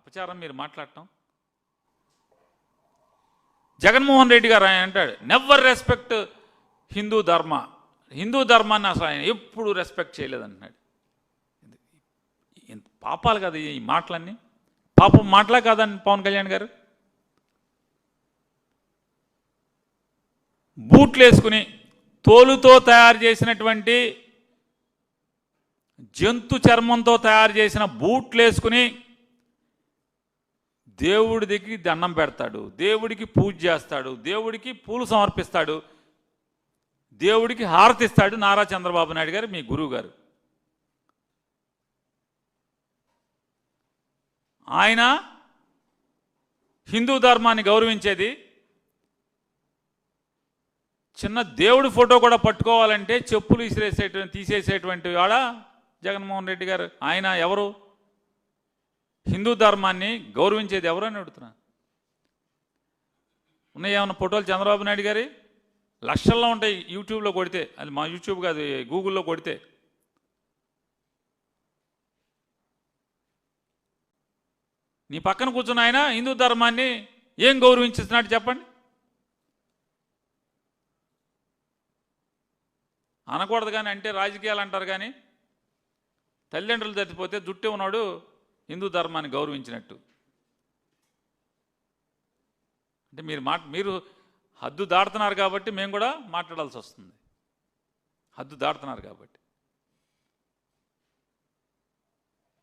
అపచారం మీరు మాట్లాడటం. జగన్మోహన్ రెడ్డి గారు ఆయన అంటాడు నెవర్ రెస్పెక్ట్ హిందూ ధర్మ, హిందూ ధర్మాన్ని అసలు ఆయన ఎప్పుడు రెస్పెక్ట్ చేయలేదంటున్నాడు. ఇంత పాపాలు కదా ఈ మాటలన్నీ, పాపం మాటలే కాదండి పవన్ కళ్యాణ్ గారు. బూట్లు వేసుకుని తోలుతో తయారు చేసినటువంటి జంతు చర్మంతో తయారు చేసిన బూట్లు వేసుకుని దేవుడి దగ్గరికి దండం పెడతాడు, దేవుడికి పూజ చేస్తాడు, దేవుడికి పూలు సమర్పిస్తాడు, దేవుడికి హారతిస్తాడు నారా చంద్రబాబు నాయుడు గారు, మీ గురువు గారు. ఆయన హిందూ ధర్మాన్ని గౌరవించేది. చిన్న దేవుడి ఫోటో కూడా పట్టుకోవాలంటే చెప్పులు తీసేసేటువంటి వాడ జగన్మోహన్ రెడ్డి గారు. ఆయన ఎవరు? హిందూ ధర్మాన్ని గౌరవించేది ఎవరు అని అడుగుతున్నా. ఉన్నాయి ఏమన్నా ఫోటోలు చంద్రబాబు నాయుడు గారి? లక్షల్లో ఉంటాయి యూట్యూబ్లో కొడితే. అది మా యూట్యూబ్ కాదు, గూగుల్లో కొడితే. నీ పక్కన కూర్చున్న ఆయన హిందూ ధర్మాన్ని ఏం గౌరవించేస్తున్నాడు చెప్పండి? అనకూడదు కానీ అంటే రాజకీయాలు అంటారు కానీ తల్లిదండ్రులు తప్పిపోతే జుట్టు ఉన్నాడు హిందూ ధర్మాన్ని గౌరవించినట్టు. అంటే మీరు హద్దు దాటుతున్నారు కాబట్టి మేము కూడా మాట్లాడాల్సి వస్తుంది. హద్దు దాటుతున్నారు కాబట్టి.